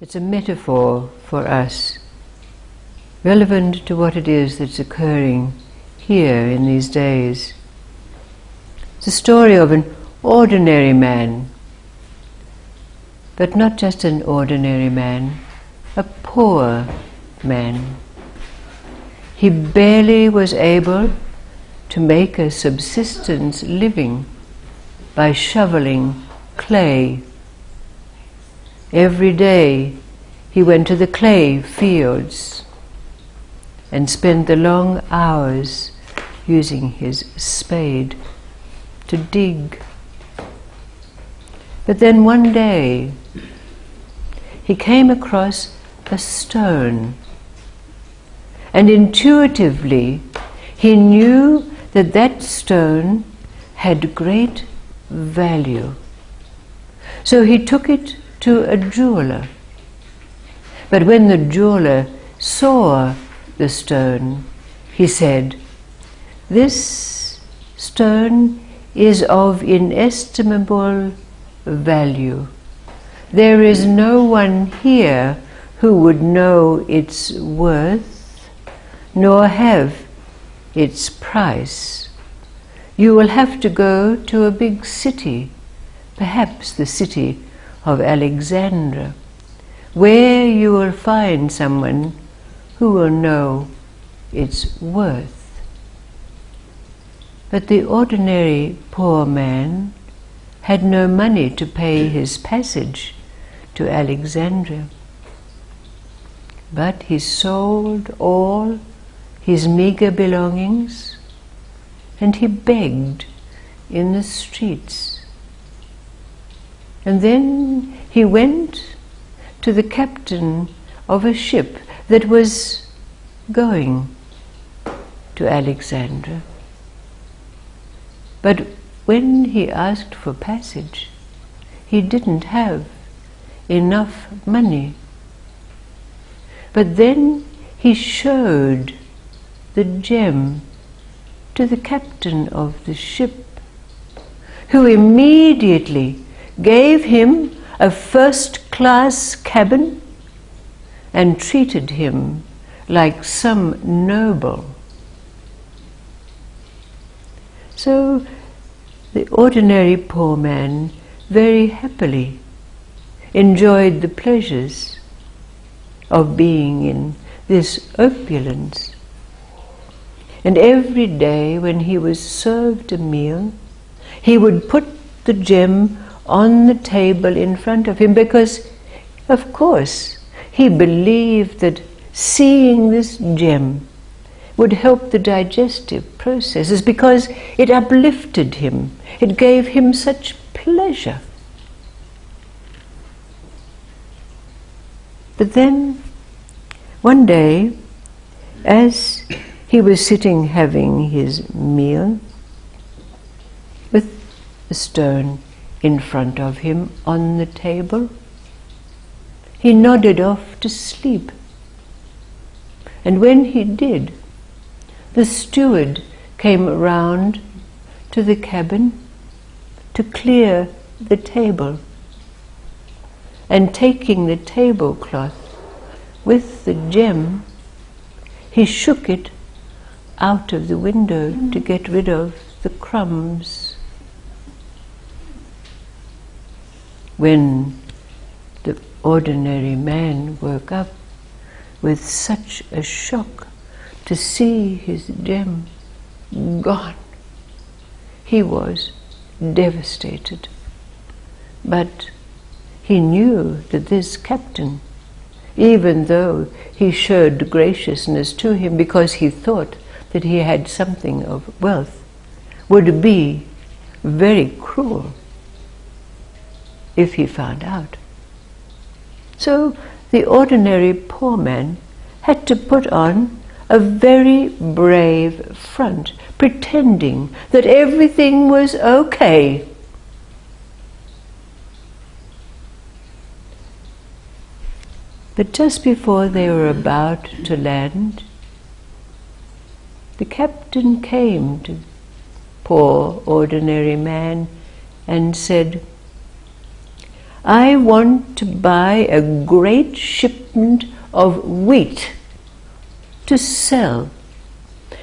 It's a metaphor for us, relevant to what it is that's occurring here in these days. It's a story of an ordinary man, but not just an ordinary man, a poor man. He barely was able to make a subsistence living by shoveling clay. Every day he went to the clay fields and spent the long hours using his spade to dig. But then one day he came across a stone, and intuitively he knew that that stone had great value. So he took it to a jeweler. But when the jeweler saw the stone, he said, "This stone is of inestimable value. There is no one here who would know its worth, nor have its price. You will have to go to a big city, perhaps the city of Alexandria, where you will find someone who will know its worth." But the ordinary poor man had no money to pay his passage to Alexandria. But he sold all his meager belongings and he begged in the streets. And then he went to the captain of a ship that was going to Alexandria. But when he asked for passage, he didn't have enough money. But then he showed the gem to the captain of the ship, who immediately gave him a first-class cabin and treated him like some noble. So the ordinary poor man very happily enjoyed the pleasures of being in this opulence. And every day when he was served a meal, he would put the gem on the table in front of him because, of course, he believed that seeing this gem would help the digestive processes because it uplifted him. It gave him such pleasure. But then, one day, as he was sitting having his meal, with a stone in front of him on the table, he nodded off to sleep. And when he did, the steward came round to the cabin to clear the table, and taking the tablecloth with the gem, he shook it out of the window to get rid of the crumbs. When the ordinary man woke up with such a shock to see his gem gone, he was devastated. But he knew that this captain, even though he showed graciousness to him because he thought that he had something of wealth, would be very cruel if he found out. So the ordinary poor man had to put on a very brave front, pretending that everything was okay. But just before they were about to land, the captain came to poor ordinary man and said, I want to buy a great shipment of wheat to sell.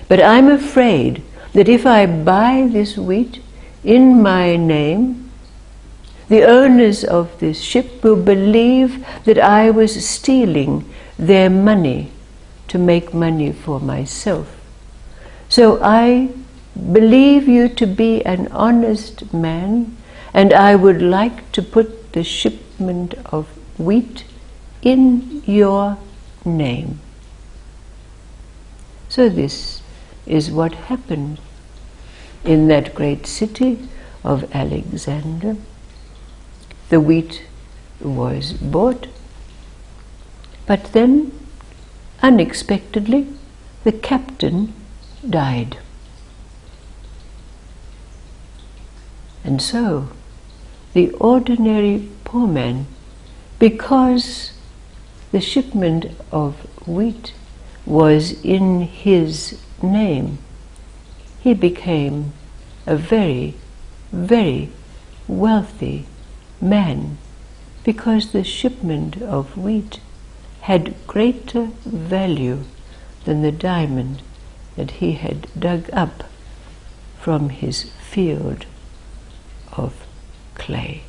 But I'm afraid that if I buy this wheat in my name, the owners of this ship will believe that I was stealing their money to make money for myself. So I believe you to be an honest man, and I would like to put the shipment of wheat in your name. So this is what happened in that great city of Alexander. The wheat was bought, but then, unexpectedly, the captain died. And so, the ordinary poor man, because the shipment of wheat was in his name, he became a very, very wealthy man, because the shipment of wheat had greater value than the diamond that he had dug up from his field of clay.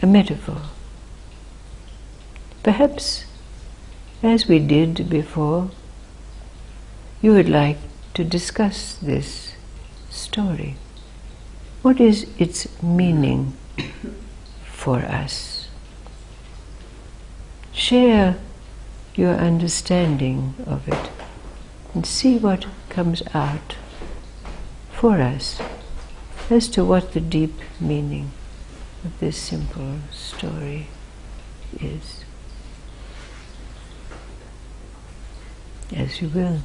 A metaphor. Perhaps, as we did before, you would like to discuss this story. What is its meaning for us? Share your understanding of it and see what comes out for us as to what the deep meaning of this simple story is. As you will.